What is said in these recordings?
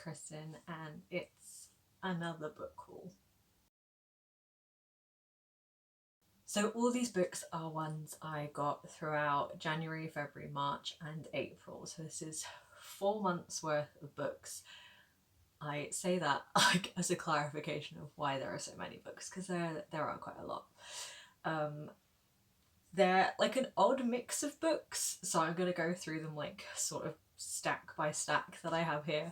Kristen, and it's another book haul. So all these books are ones I got throughout January, February, March and April. So this is 4 months worth of books. I say that like as a clarification of why there are so many books, because there are quite a lot. They're like an odd mix of books, so I'm going to go through them like sort of stack by stack that I have here.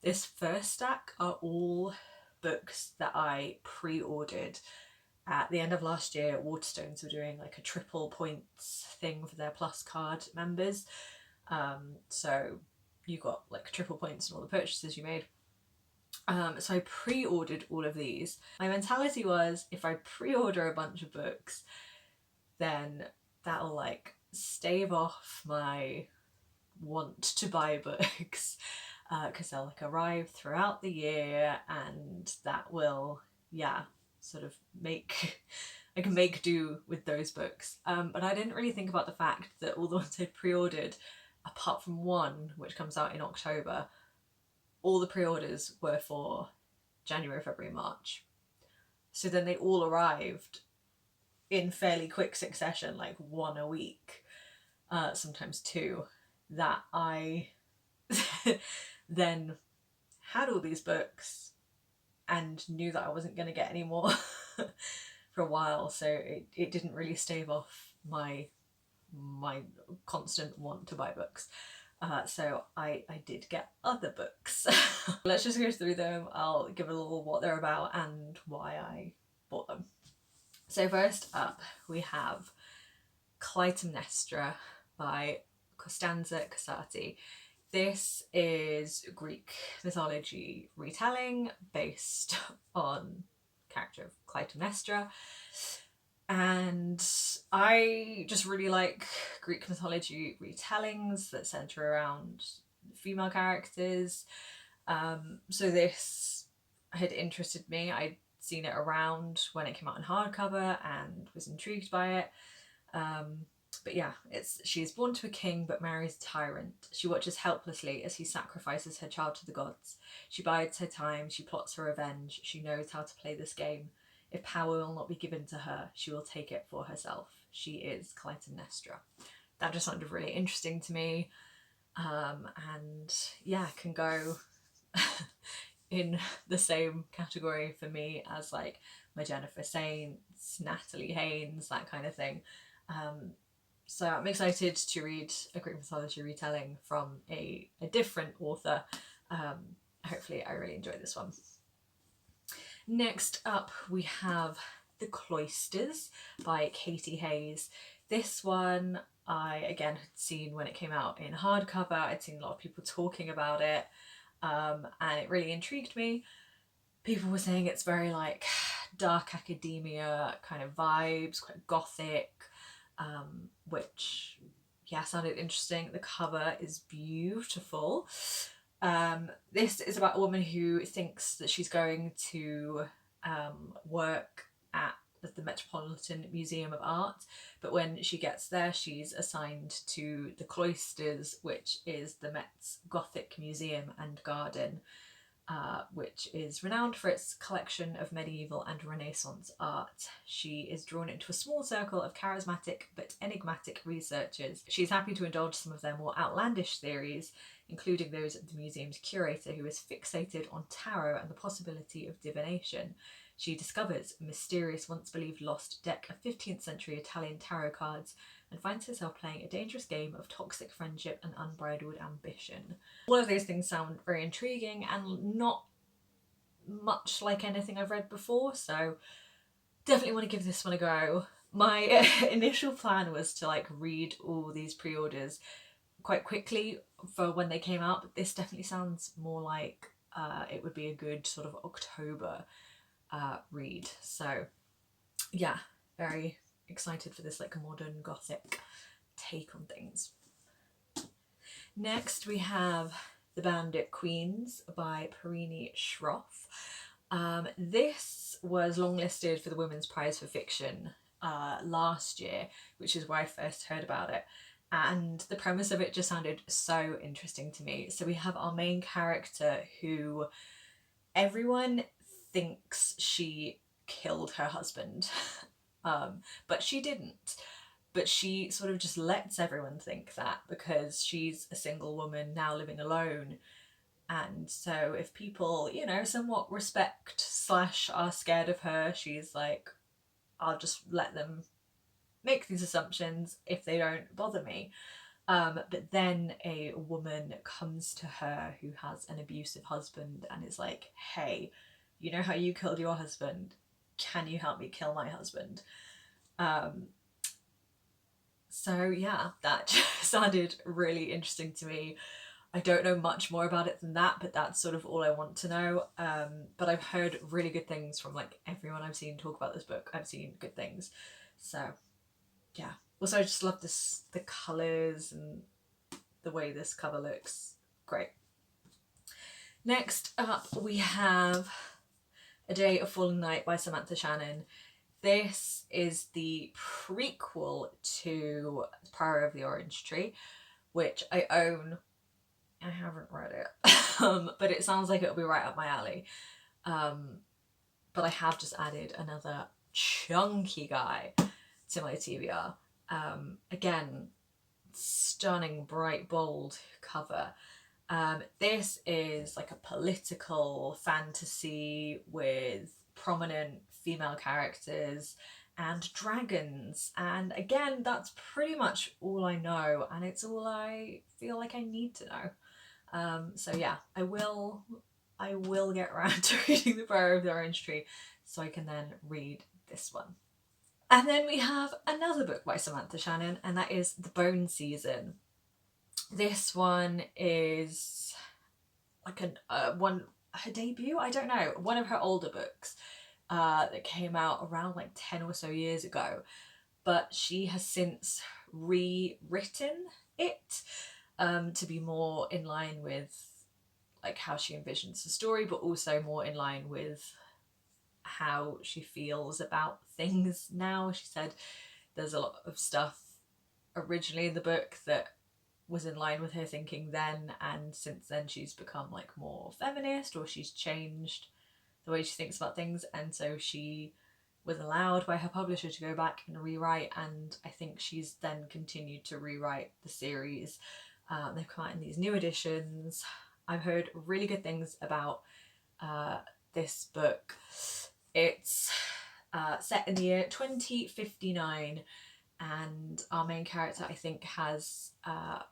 This first stack are all books that I pre-ordered at the end of last year. Waterstones were doing like a triple points thing for their Plus card members. So you got like triple points in all the purchases you made. So I pre-ordered all of these. My mentality was, if I pre-order a bunch of books, then that'll like stave off my want to buy books, because they'll like arrive throughout the year, and that will, yeah, sort of make I can make do with those books. But I didn't really think about the fact that all the ones I'd pre-ordered, apart from one which comes out in October, all the pre-orders were for January, February, March. So then they all arrived in fairly quick succession, like one a week, sometimes two, that I then had all these books and knew that I wasn't going to get any more for a while, so it didn't really stave off my constant want to buy books. So I did get other books. Let's just go through them. I'll give a little what they're about and why I bought them. So first up we have Clytemnestra by Costanza Cosati. This is Greek mythology retelling based on the character of Clytemnestra, and I just really like Greek mythology retellings that centre around female characters. So this had interested me. I'd seen it around when it came out in hardcover and was intrigued by it. But yeah, she is born to a king but marries a tyrant. She watches helplessly as he sacrifices her child to the gods. She bides her time, she plots her revenge, she knows how to play this game. If power will not be given to her, she will take it for herself. She is Clytemnestra. That just sounded really interesting to me. And yeah, can go in the same category for me as like my Jennifer Saints, Natalie Haynes, that kind of thing. So I'm excited to read a Greek mythology retelling from a different author. Hopefully I really enjoy this one. Next up we have The Cloisters by Katie Hayes. This one I again had seen when it came out in hardcover. I'd seen a lot of people talking about it, and it really intrigued me. People were saying it's very like dark academia kind of vibes, quite gothic, which yeah, sounded interesting. The cover is beautiful. This is about a woman who thinks that she's going to work at the Metropolitan Museum of Art, but when she gets there she's assigned to the Cloisters, which is the Met's Gothic Museum and Garden, which is renowned for its collection of medieval and Renaissance art. She is drawn into a small circle of charismatic but enigmatic researchers. She is happy to indulge some of their more outlandish theories, including those of the museum's curator, who is fixated on tarot and the possibility of divination. She discovers a mysterious, once-believed lost deck of 15th century Italian tarot cards and finds herself playing a dangerous game of toxic friendship and unbridled ambition. All of those things sound very intriguing and not much like anything I've read before, so definitely want to give this one a go. My initial plan was to like read all these pre-orders quite quickly for when they came out, but this definitely sounds more like it would be a good sort of October read. So yeah, very excited for this like modern gothic take on things. Next we have The Bandit Queens by Perini Schroff. This was longlisted for the Women's Prize for Fiction last year, which is where I first heard about it. and the premise of it just sounded so interesting to me. So we have our main character who everyone thinks she killed her husband, but she didn't. But she sort of just lets everyone think that because she's a single woman now living alone. And so if people, you know, somewhat respect slash are scared of her, she's like, I'll just let them make these assumptions if they don't bother me. But then a woman comes to her who has an abusive husband and is like, hey, you know how you killed your husband? Can you help me kill my husband? So yeah, that sounded really interesting to me. I don't know much more about it than that, but that's sort of all I want to know. But I've heard really good things from like everyone I've seen talk about this book. I've seen good things. So yeah. Also, I just love the colours and the way this cover looks. Great. Next up, we have A Day of Falling Night by Samantha Shannon. This is the prequel to Priory of the Orange Tree, which I own. I haven't read it, but it sounds like it'll be right up my alley. But I have just added another chunky guy to my TBR. Again, stunning, bright, bold cover. This is like a political fantasy with prominent female characters and dragons, and again, that's pretty much all I know, and it's all I feel like I need to know. So yeah, I will get around to reading the Priory of the Orange Tree so I can then read this one. And then we have another book by Samantha Shannon, and that is The Bone Season. This one is like her debut, I don't know, one of her older books that came out around like 10 or so years ago, but she has since rewritten it to be more in line with like how she envisions the story, but also more in line with how she feels about things now. She said there's a lot of stuff originally in the book that was in line with her thinking then, and since then she's become like more feminist, or she's changed the way she thinks about things, and so she was allowed by her publisher to go back and rewrite, and I think she's then continued to rewrite the series. They've come out in these new editions. I've heard really good things about this book. It's set in the year 2059, and our main character, I think, has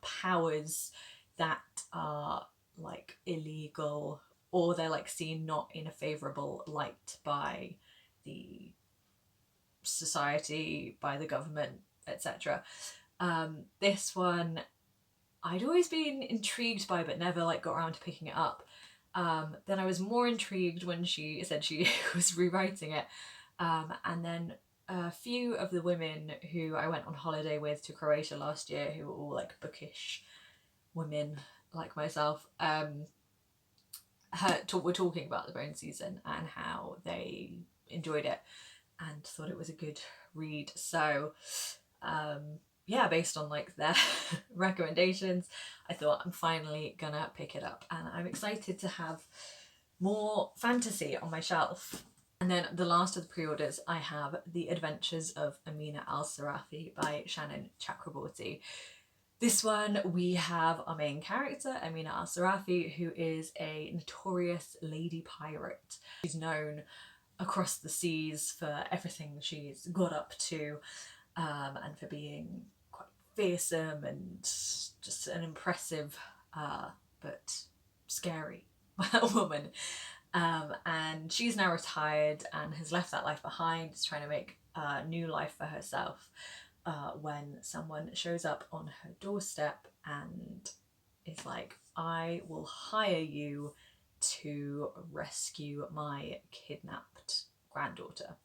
powers that are like illegal, or they're like seen not in a favourable light by the society, by the government, etc. This one I'd always been intrigued by, but never like got around to picking it up. Then I was more intrigued when she said she was rewriting it, and then a few of the women who I went on holiday with to Croatia last year, who were all like bookish women like myself, were talking about The Bone Season and how they enjoyed it and thought it was a good read. So yeah, based on like their recommendations, I thought I'm finally gonna pick it up, and I'm excited to have more fantasy on my shelf. And then the last of the pre-orders, I have The Adventures of Amina Al-Sarafi by Shannon Chakraborty. This one, we have our main character, Amina Al-Sarafi, who is a notorious lady pirate. She's known across the seas for everything she's got up to, and for being quite fearsome and just an impressive but scary woman. And she's now retired and has left that life behind, is trying to make a new life for herself, when someone shows up on her doorstep and is like, I will hire you to rescue my kidnapped granddaughter.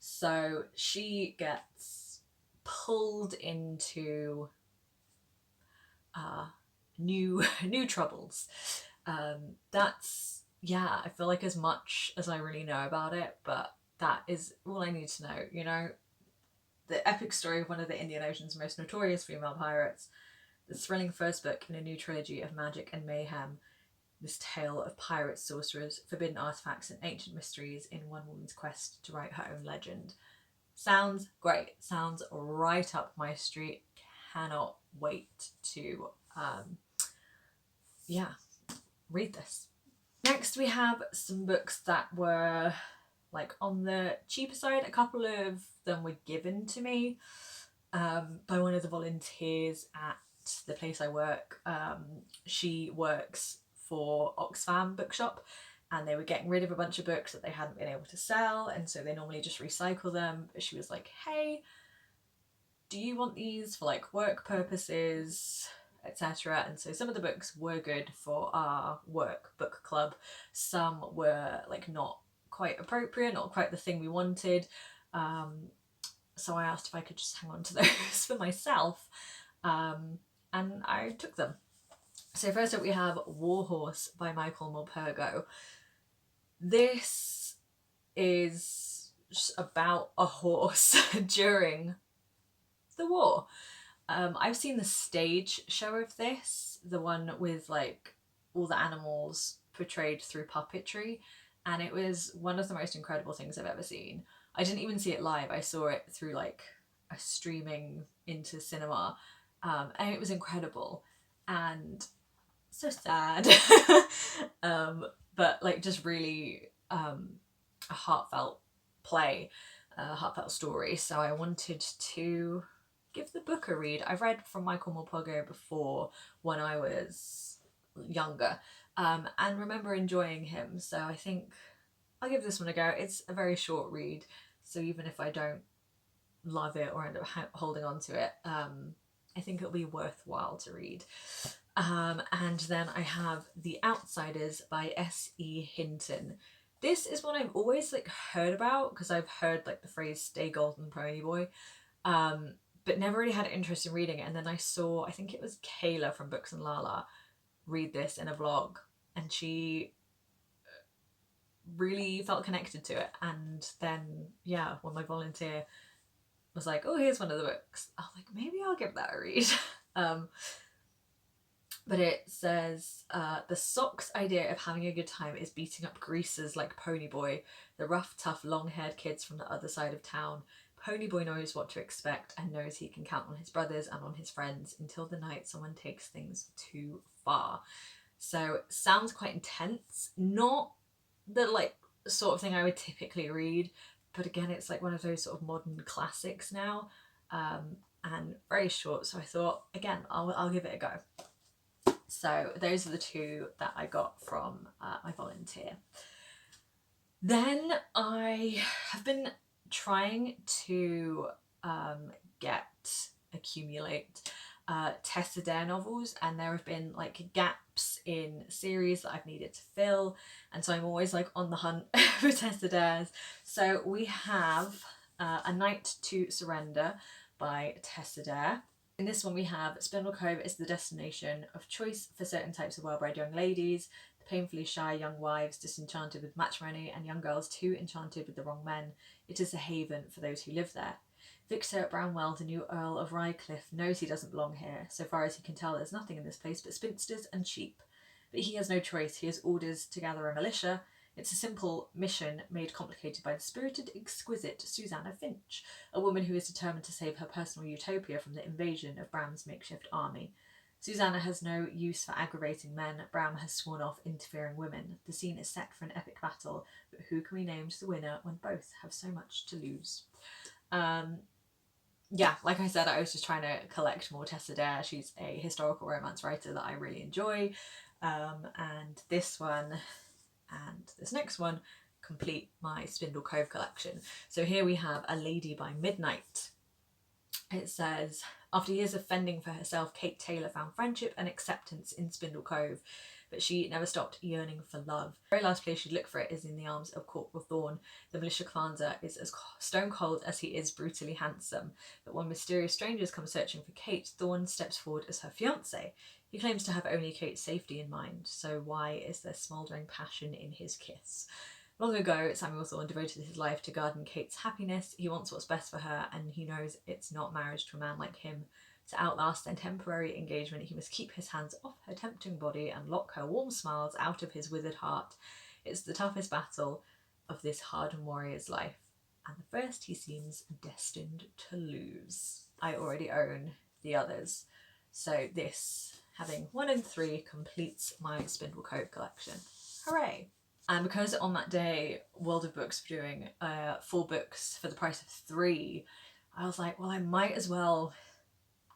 So she gets pulled into new troubles. That's, yeah, I feel like as much as I really know about it, but that is all I need to know, you know? the epic story of one of the Indian Ocean's most notorious female pirates, the thrilling first book in a new trilogy of magic and mayhem, this tale of pirates, sorcerers, forbidden artifacts, and ancient mysteries in one woman's quest to write her own legend. Sounds great. Sounds right up my street. Cannot wait to, read this. Next, we have some books that were like on the cheaper side. A couple of them were given to me by one of the volunteers at the place I work. She works for Oxfam Bookshop, and they were getting rid of a bunch of books that they hadn't been able to sell, and so they normally just recycle them. But she was like, hey, do you want these for like work purposes, etc.? And so some of the books were good for our work book club. Some were like not quite appropriate, not quite the thing we wanted. So I asked if I could just hang on to those for myself, and I took them. So first up we have Warhorse by Michael Morpurgo. This is about a horse during the war. I've seen the stage show of this, the one with like all the animals portrayed through puppetry, and it was one of the most incredible things I've ever seen. I didn't even see it live. I saw it through like a streaming into cinema, and it was incredible and so sad. But like just really a heartfelt play, a heartfelt story. So I wanted to give the book a read. I've read from Michael Morpurgo before when I was younger, and remember enjoying him. So I think I'll give this one a go. It's a very short read, so even if I don't love it or end up holding on to it, I think it'll be worthwhile to read. And then I have The Outsiders by S.E. Hinton. This is one I've always like heard about because I've heard like the phrase "stay golden, pony boy," but never really had an interest in reading it. And then I saw, I think it was Kayla from Books and Lala read this in a vlog, and she really felt connected to it. And then when my volunteer was like, oh, here's one of the books, I was like, maybe I'll give that a read. But it says, the Socks idea of having a good time is beating up greasers like Ponyboy, the rough, tough, long-haired kids from the other side of town. Ponyboy knows what to expect and knows he can count on his brothers and on his friends until the night someone takes things too far. So it sounds quite intense. Not the like sort of thing I would typically read, but again, it's like one of those sort of modern classics now, and very short. So I thought, again, I'll give it a go. So those are the two that I got from my volunteer. Then I have been trying to accumulate Tessa Dare novels, and there have been like gaps in series that I've needed to fill, and so I'm always like on the hunt for Tessa Dares. So we have A Night to Surrender by Tessa Dare. In this one we have Spindle Cove is the destination of choice for certain types of well-bred young ladies, the painfully shy young wives disenchanted with matrimony and young girls too enchanted with the wrong men. It is a haven for those who live there. Victor Brownwell, the new Earl of Rycliffe, knows he doesn't belong here. So far as he can tell, there's nothing in this place but spinsters and sheep. But he has no choice. He has orders to gather a militia. It's a simple mission made complicated by the spirited, exquisite Susanna Finch, a woman who is determined to save her personal utopia from the invasion of Bram's makeshift army. Susanna has no use for aggravating men. Bram has sworn off interfering women. The scene is set for an epic battle, but who can be named the winner when both have so much to lose? Like I said, I was just trying to collect more Tessa Dare. She's a historical romance writer that I really enjoy, and this one and this next one complete my Spindle Cove collection. So here we have A Lady by Midnight. It says, after years of fending for herself, Kate Taylor found friendship and acceptance in Spindle Cove, but she never stopped yearning for love. The very last place she'd look for it is in the arms of Corporal Thorne. The militia commander is as stone cold as he is brutally handsome, but when mysterious strangers come searching for Kate, Thorne steps forward as her fiancé. He claims to have only Kate's safety in mind, so why is there smouldering passion in his kiss? Long ago, Samuel Thorne devoted his life to guarding Kate's happiness. He wants what's best for her, and he knows it's not marriage to a man like him. To outlast their temporary engagement, he must keep his hands off her tempting body and lock her warm smiles out of his withered heart. It's the toughest battle of this hardened warrior's life, and the first he seems destined to lose. I already own the others, so this, having 1 and 3, completes my Spindlecote collection. Hooray! And because on that day World of Books were doing 4 books for the price of 3, I was like, well, I might as well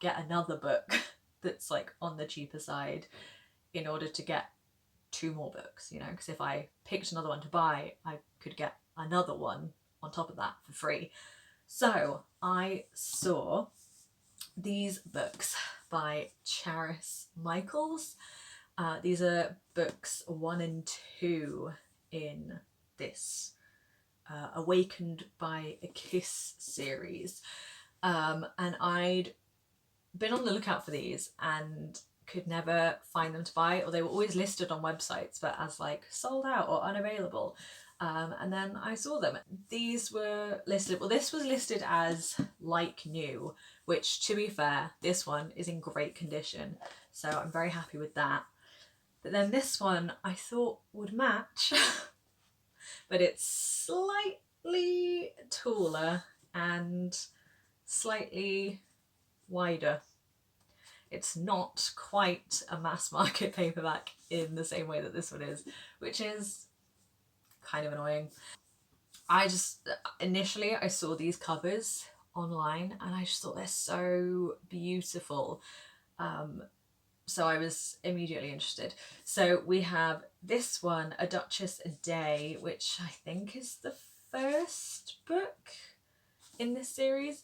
get another book that's like on the cheaper side in order to get 2 more books, you know, because if I picked another one to buy, I could get another one on top of that for free. So I saw these books by Charis Michaels. These are books 1 and 2 in this Awakened by a Kiss series. And I'd been on the lookout for these and could never find them to buy, or they were always listed on websites but as like sold out or unavailable. And then I saw them. These were listed, well, this was listed as like new, which, to be fair, this one is in great condition, so I'm very happy with that. But then this one I thought would match, but it's slightly taller and slightly wider. It's not quite a mass market paperback in the same way that this one is, which is kind of annoying. Initially I saw these covers online and I just thought they're so beautiful. So I was immediately interested. So we have this one, A Duchess a Day, which I think is the first book in this series.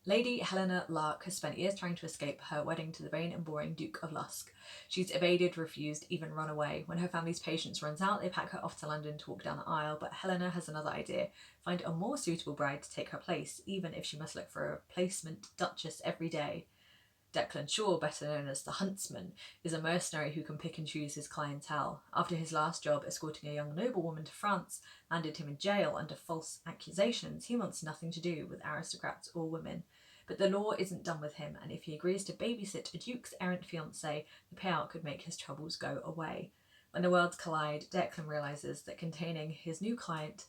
Lady Helena Lark has spent years trying to escape her wedding to the vain and boring Duke of Lusk. She's evaded, refused, even run away. When her family's patience runs out, they pack her off to London to walk down the aisle, but Helena has another idea: find a more suitable bride to take her place, even if she must look for a replacement duchess every day. Declan Shaw, better known as the Huntsman, is a mercenary who can pick and choose his clientele. After his last job escorting a young noblewoman to France landed him in jail under false accusations, he wants nothing to do with aristocrats or women. But the law isn't done with him, and if he agrees to babysit a duke's errant fiancée, the payout could make his troubles go away. When the worlds collide, Declan realises that containing his new client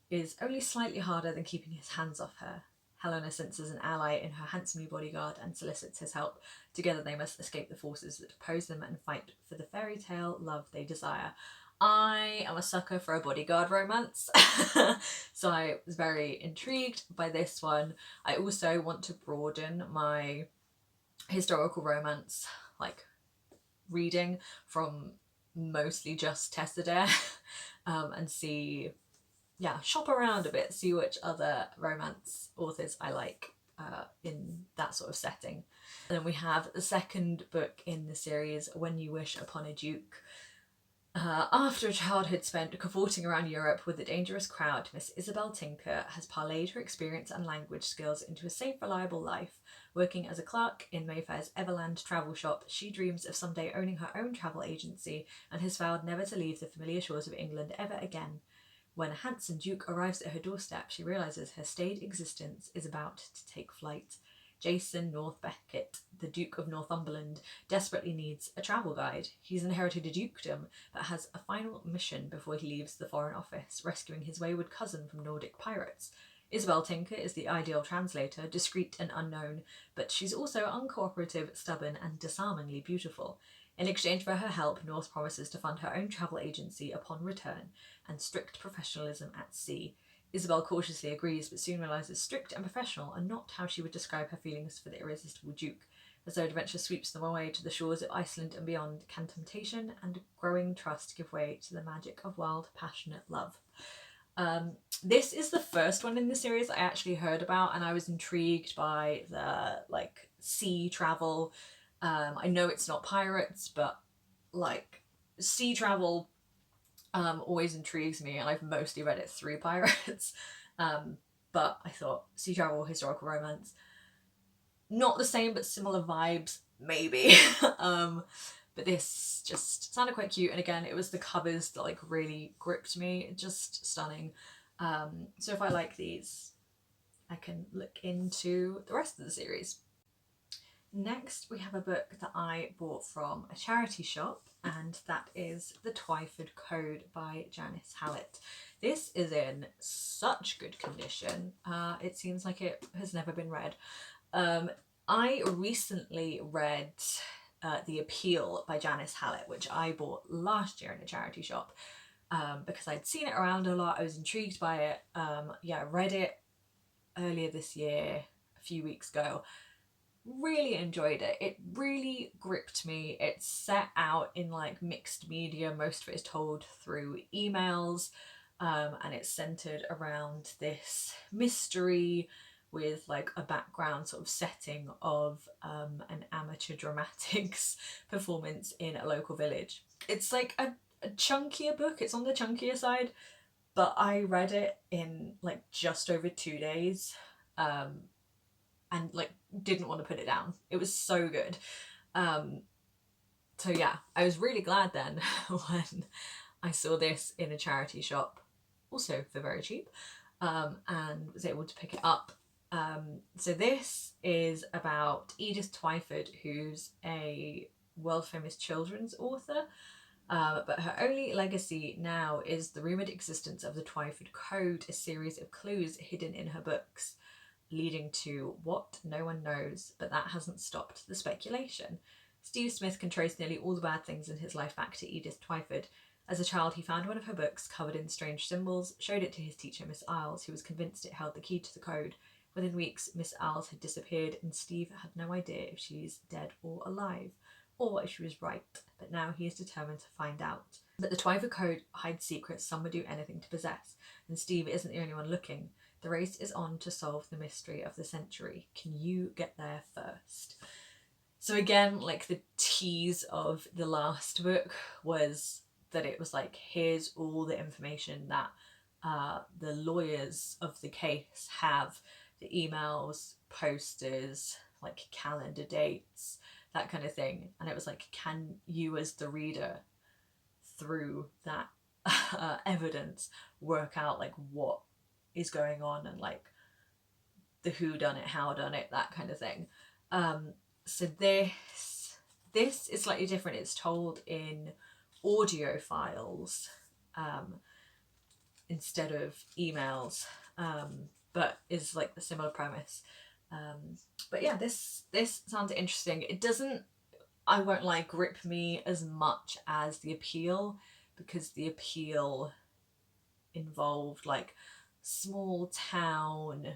is only slightly harder than keeping his hands off her. Helena senses an ally in her handsome new bodyguard and solicits his help. Together they must escape the forces that oppose them and fight for the fairy tale love they desire. I am a sucker for a bodyguard romance, so I was very intrigued by this one. I also want to broaden my historical romance reading from mostly just Tessa Dare and see, shop around a bit, see which other romance authors I like in that sort of setting. And then we have the second book in the series, When You Wish Upon a Duke. After a childhood spent cavorting around Europe with a dangerous crowd, Miss Isabel Tinker has parlayed her experience and language skills into a safe, reliable life. Working as a clerk in Mayfair's Everland travel shop, she dreams of someday owning her own travel agency and has vowed never to leave the familiar shores of England ever again. When a handsome duke arrives at her doorstep, she realises her staid existence is about to take flight. Jason North Beckett, the Duke of Northumberland, desperately needs a travel guide. He's inherited a dukedom, but has a final mission before he leaves the Foreign Office, rescuing his wayward cousin from Nordic pirates. Isabel Tinker is the ideal translator, discreet and unknown, but she's also uncooperative, stubborn, and disarmingly beautiful. In exchange for her help, North promises to fund her own travel agency upon return, and strict professionalism at sea. Isabel cautiously agrees, but soon realises strict and professional are not how she would describe her feelings for the irresistible Duke. As their adventure sweeps them away to the shores of Iceland and beyond, can temptation and growing trust give way to the magic of wild, passionate love? This is the first one in the series I actually heard about, and I was intrigued by the sea travel. I know it's not pirates, but sea travel always intrigues me, and I've mostly read it through pirates. But I thought sea travel, historical romance, not the same but similar vibes, maybe. but this just sounded quite cute. And again, it was the covers that like really gripped me, just stunning. So if I like these, I can look into the rest of the series. Next, we have a book that I bought from a charity shop, and that is The Twyford Code by Janice Hallett. This is in such good condition. It seems like it has never been read. I recently read The Appeal by Janice Hallett, which I bought last year in a charity shop because I'd seen it around a lot. I was intrigued by it. I read it earlier this year, a few weeks ago. Really enjoyed it. It really gripped me. It's set out in like mixed media. Most of it is told through emails, and it's centered around this mystery with like a background sort of setting of an amateur dramatics performance in a local village. It's like a chunkier book. It's on the chunkier side, but I read it in like just over 2 days. And like didn't want to put it down. It was so good. So yeah, I was really glad then when I saw this in a charity shop, also for very cheap, and was able to pick it up. So this is about Edith Twyford, who's a world famous children's author, but her only legacy now is the rumoured existence of the Twyford Code, a series of clues hidden in her books, leading to what no one knows, but that hasn't stopped the speculation. Steve Smith can trace nearly all the bad things in his life back to Edith Twyford. As a child, he found one of her books covered in strange symbols, showed it to his teacher, Miss Isles, who was convinced it held the key to the code. Within weeks, Miss Isles had disappeared, and Steve had no idea if she's dead or alive, or if she was right, but now he is determined to find out. But the Twyford Code hides secrets some would do anything to possess, and Steve isn't the only one looking. The race is on to solve the mystery of the century. Can you get there first? So again, like the tease of the last book was that it was like, here's all the information that the lawyers of the case have, the emails, posters, like calendar dates, that kind of thing. And it was like, can you as the reader, through that evidence, work out like what is going on and like the who done it, how done it, that kind of thing. So this is slightly different. It's told in audio files instead of emails, but is like the similar premise. But yeah, this sounds interesting. It doesn't, I won't lie, grip me as much as The Appeal, because The Appeal involved like small town,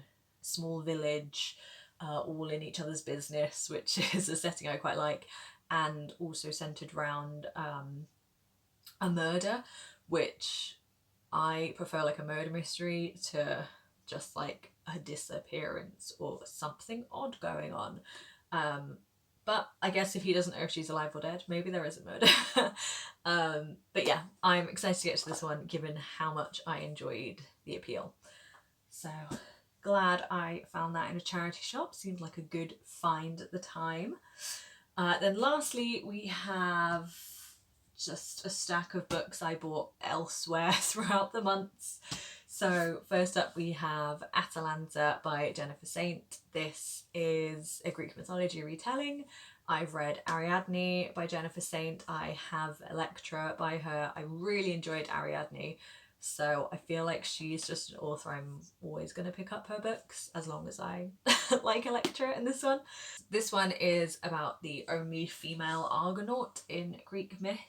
small village, all in each other's business, which is a setting I quite like, and also centered around a murder, which I prefer like a murder mystery to just like a disappearance or something odd going on. But I guess if he doesn't know if she's alive or dead, maybe there is a murder. But yeah, I'm excited to get to this one given how much I enjoyed The Appeal. So glad I found that in a charity shop. Seemed like a good find at the time. Then lastly, we have just a stack of books I bought elsewhere throughout the months. So first up we have Atalanta by Jennifer Saint. This is a Greek mythology retelling. I've read Ariadne by Jennifer Saint. I have Electra by her. I really enjoyed Ariadne. So I feel like she's just an author I'm always going to pick up her books as long as I like Electra in this one. This one is about the only female Argonaut in Greek myth.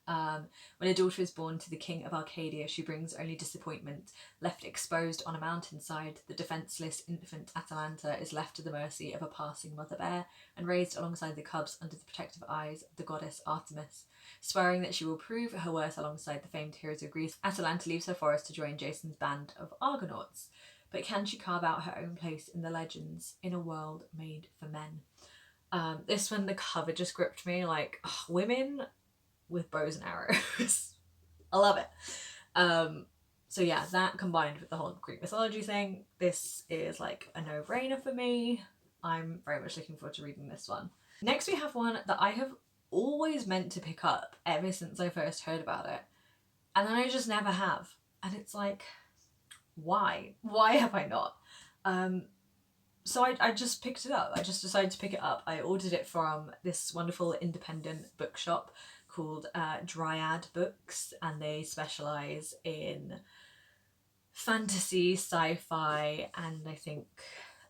When a daughter is born to the king of Arcadia, she brings only disappointment. Left exposed on a mountainside, the defenceless infant Atalanta is left to the mercy of a passing mother bear and raised alongside the cubs under the protective eyes of the goddess Artemis. Swearing that she will prove her worth alongside the famed heroes of Greece, Atalanta leaves her forest to join Jason's band of Argonauts. But can she carve out her own place in the legends in a world made for men? This one, the cover just gripped me, like, women with bows and arrows. I love it. So yeah, that combined with the whole Greek mythology thing, this is like a no-brainer for me. I'm very much looking forward to reading this one. Next we have one that I have always meant to pick up ever since I first heard about it. And then I just never have. And it's like, why? Why have I not? So I just picked it up. I just decided to pick it up. I ordered it from this wonderful independent bookshop called Dryad Books, and they specialise in fantasy, sci-fi, and I think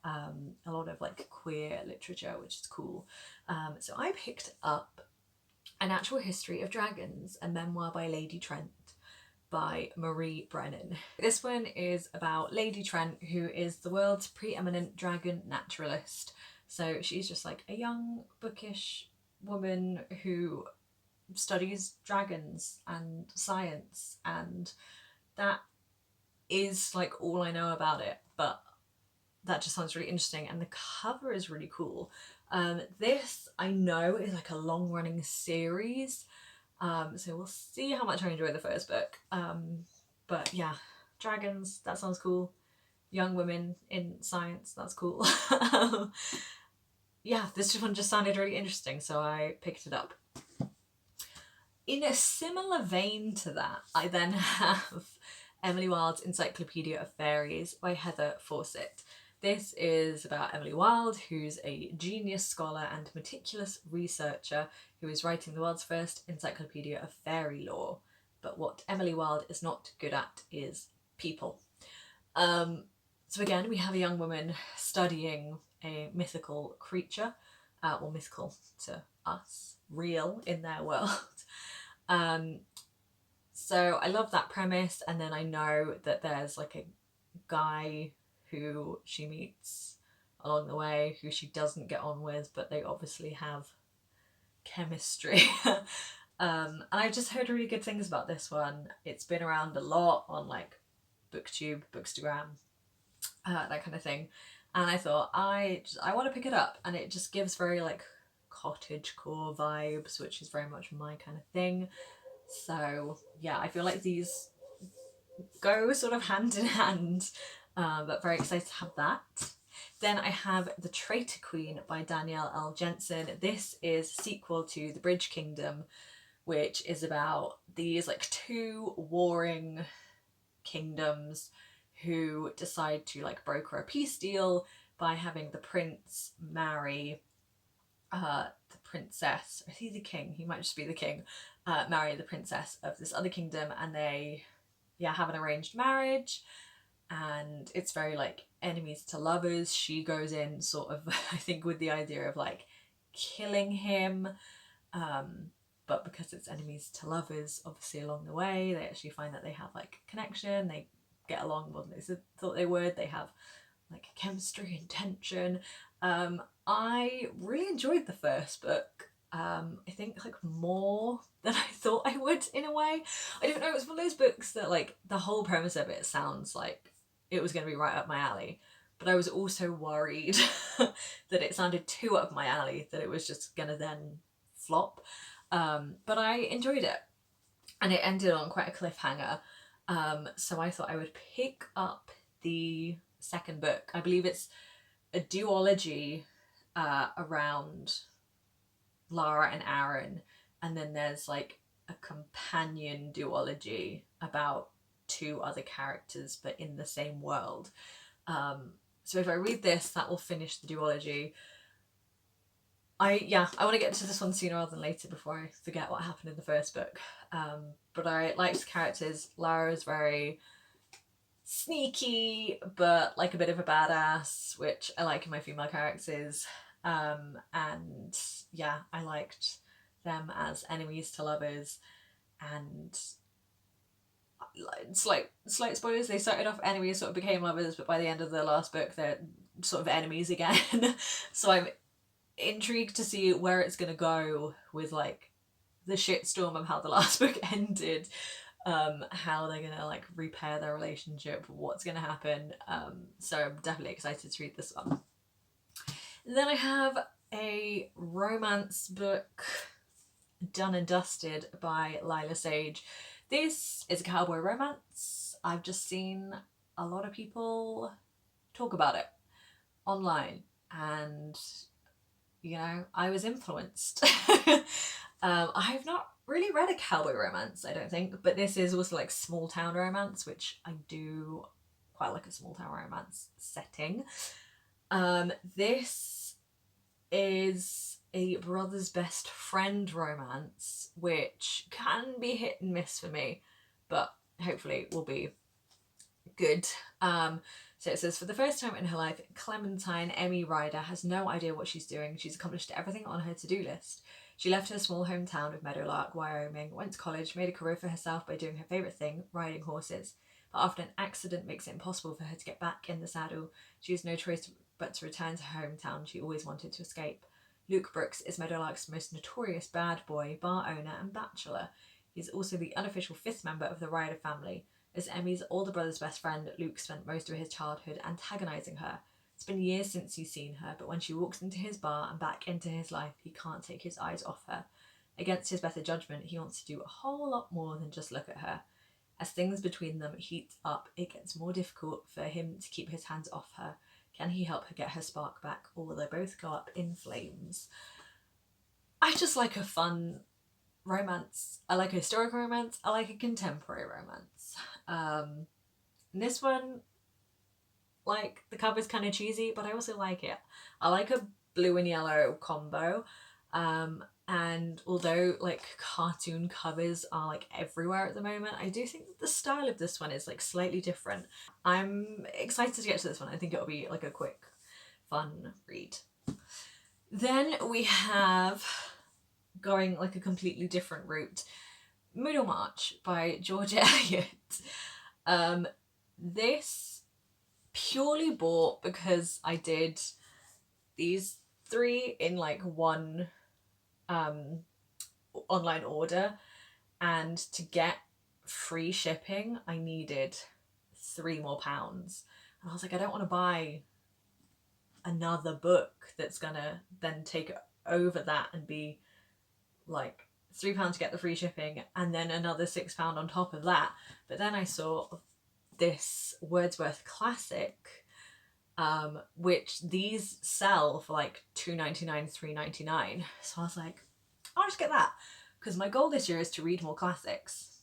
a lot of like queer literature, which is cool. So I picked up A Natural History of Dragons, a memoir by Lady Trent by Marie Brennan. This one is about Lady Trent, who is the world's preeminent dragon naturalist. So she's just like a young, bookish woman who studies dragons and science, and that is like all I know about it, but that just sounds really interesting, and the cover is really cool. This I know is like a long running series, so we'll see how much I enjoy the first book. But yeah, dragons, that sounds cool. Young women in science, that's cool. Yeah, this one just sounded really interesting, so I picked it up. In a similar vein to that, I then have Emily Wilde's Encyclopedia of Fairies by Heather Fawcett. This is about Emily Wilde, who's a genius scholar and meticulous researcher who is writing the world's first encyclopedia of fairy lore. But what Emily Wilde is not good at is people. So again, we have a young woman studying a mythical creature, well, mythical to us, real in their world. So I love that premise, and then I know that there's like a guy who she meets along the way who she doesn't get on with, but they obviously have chemistry. And I've just heard really good things about this one. It's been around a lot on like BookTube, Bookstagram, that kind of thing, and I thought I want to pick it up, and it just gives very like cottagecore vibes, which is very much my kind of thing. So yeah, I feel like these go sort of hand in hand, but very excited to have that. Then I have The Traitor Queen by Danielle L. Jensen. This is a sequel to The Bridge Kingdom, which is about these like two warring kingdoms who decide to like broker a peace deal by having the prince marry the princess, or is he the king? He might just be the king. Marry the princess of this other kingdom, and they have an arranged marriage, and it's very like enemies to lovers. She goes in sort of I think with the idea of like killing him, but because it's enemies to lovers, obviously along the way they actually find that they have like connection, they get along more than they thought they would, they have like chemistry and tension. I really enjoyed the first book. I think like more than I thought I would, in a way. I don't know, it was one of those books that like the whole premise of it sounds like it was going to be right up my alley, but I was also worried that it sounded too up my alley, that it was just going to then flop. But I enjoyed it, and it ended on quite a cliffhanger. So I thought I would pick up the second book. I believe it's a duology around Lara and Aaron, and then there's like a companion duology about two other characters but in the same world. So if I read this, that will finish the duology. I want to get to this one sooner rather than later before I forget what happened in the first book. But I liked the characters. Lara's very sneaky but like a bit of a badass, which I like in my female characters. And yeah, I liked them as enemies to lovers, and slight spoilers, they started off enemies, sort of became lovers, but by the end of the last book they're sort of enemies again. So I'm intrigued to see where it's gonna go with like the shitstorm of how the last book ended, how they're gonna like repair their relationship, what's gonna happen. So I'm definitely excited to read this one. Then I have a romance book, Done and Dusted by Lila Sage. This is a cowboy romance. I've just seen a lot of people talk about it online, and you know, I was influenced. I've not really read a cowboy romance, I don't think, but this is also like small town romance, which I do quite like a small town romance setting. This is a brother's best friend romance, which can be hit and miss for me, but hopefully will be good. So it says, for the first time in her life, Clementine Emmy Ryder has no idea what she's doing. She's accomplished everything on her to-do list. She left her small hometown of Meadowlark, Wyoming, went to college, made a career for herself by doing her favourite thing, riding horses. But after an accident makes it impossible for her to get back in the saddle, she has no choice but to return to her hometown she always wanted to escape. Luke Brooks is Meadowlark's most notorious bad boy, bar owner and bachelor. He is also the unofficial fifth member of the Ryder family. As Emmy's older brother's best friend, Luke spent most of his childhood antagonising her. It's been years since he's seen her, but when she walks into his bar and back into his life, he can't take his eyes off her. Against his better judgment, he wants to do a whole lot more than just look at her. As things between them heat up, it gets more difficult for him to keep his hands off her. Can he help her get her spark back, or will they both go up in flames? I just like a fun romance. I like a historical romance. I like a contemporary romance. This one, like, the cover's kind of cheesy, but I also like it. I like a blue and yellow combo. And although like cartoon covers are like everywhere at the moment, I do think that the style of this one is like slightly different. I'm excited to get to this one. I think it'll be like a quick, fun read. Then we have, going like a completely different route, Middlemarch by George Eliot. This purely bought because I did these three in like one online order, and to get free shipping I needed £3 more, and I was like, I don't want to buy another book that's gonna then take over that and be like £3 to get the free shipping and then another £6 on top of that. But then I saw this Wordsworth classic, which these sell for like £2.99, £3.99. So I was like, I'll just get that, because my goal this year is to read more classics.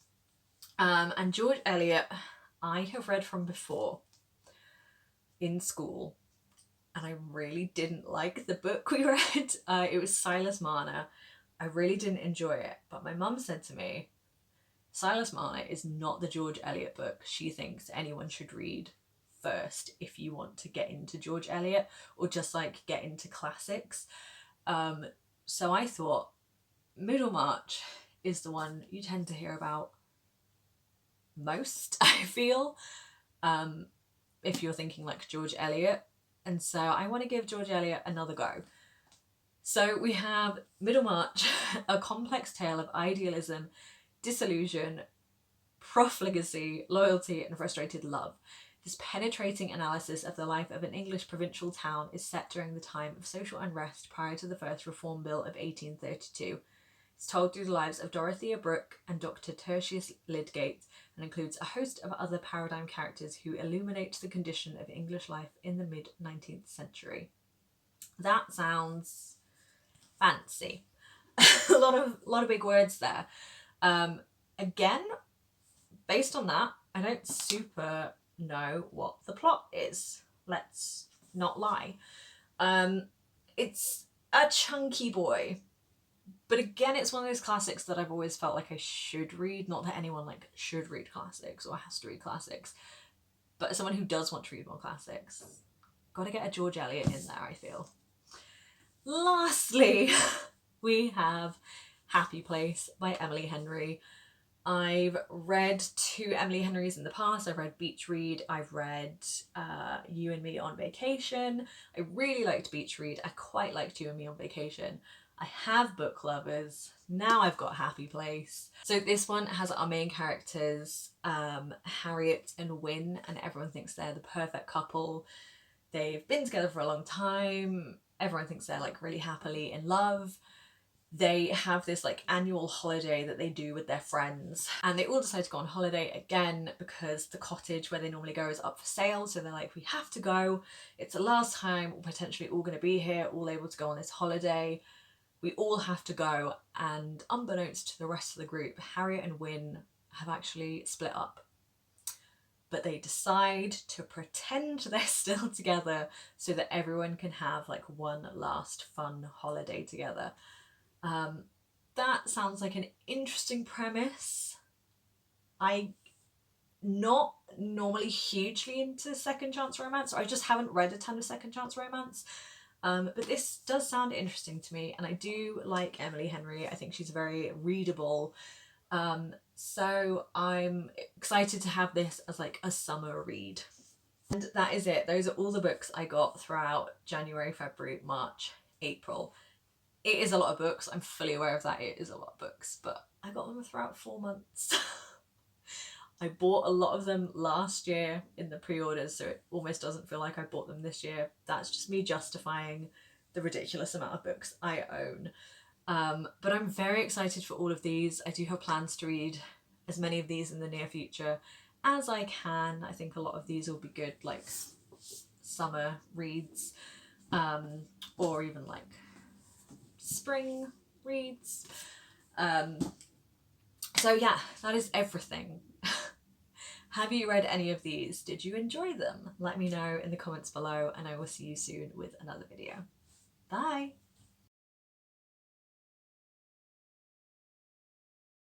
And George Eliot, I have read from before in school, and I really didn't like the book we read. It was Silas Marner. I really didn't enjoy it, but my mum said to me, Silas Marner is not the George Eliot book she thinks anyone should read first if you want to get into George Eliot or just like get into classics. So I thought Middlemarch is the one you tend to hear about most, I feel, if you're thinking like George Eliot. And so I want to give George Eliot another go. So we have Middlemarch, a complex tale of idealism, disillusion, profligacy, loyalty, and frustrated love. This penetrating analysis of the life of an English provincial town is set during the time of social unrest prior to the first Reform Bill of 1832. It's told through the lives of Dorothea Brooke and Dr. Tertius Lydgate, and includes a host of other paradigm characters who illuminate the condition of English life in the mid-19th century. That sounds fancy. a lot of big words there. Again, based on that, I don't super know what the plot is. Let's not lie. It's a chunky boy, but again, it's one of those classics that I've always felt like I should read. Not that anyone like should read classics or has to read classics, but as someone who does want to read more classics, got to get a George Eliot in there, I feel. Lastly, we have Happy Place by Emily Henry. I've read 2 Emily Henrys in the past. I've read Beach Read. I've read You and Me on Vacation. I really liked Beach Read. I quite liked You and Me on Vacation. I have Book Lovers. Now I've got Happy Place. So this one has our main characters, Harriet and Wynne, and everyone thinks they're the perfect couple. They've been together for a long time. Everyone thinks they're like really happily in love. they have this like annual holiday that they do with their friends, and they all decide to go on holiday again because the cottage where they normally go is up for sale. So they're like, we have to go, it's the last time we're potentially all going to be here, all able to go on this holiday, we all have to go. And unbeknownst to the rest of the group, Harriet and Wyn have actually split up, but they decide to pretend they're still together so that everyone can have like one last fun holiday together. That sounds like an interesting premise. I'm not normally hugely into second chance romance, or I just haven't read a ton of second chance romance. But this does sound interesting to me, and I do like Emily Henry. I think she's very readable. So I'm excited to have this as like a summer read. And that is it. Those are all the books I got throughout January, February, March, April. It is a lot of books. I'm fully aware of that. It is a lot of books, but I got them throughout 4 months. I bought a lot of them last year in the pre-orders, so it almost doesn't feel like I bought them this year. That's just me justifying the ridiculous amount of books I own. But I'm very excited for all of these. I do have plans to read as many of these in the near future as I can. I think a lot of these will be good like summer reads, or even like spring reads. So yeah, that is everything. Have you read any of these? Did you enjoy them? Let me know in the comments below, and I will see you soon with another video. Bye!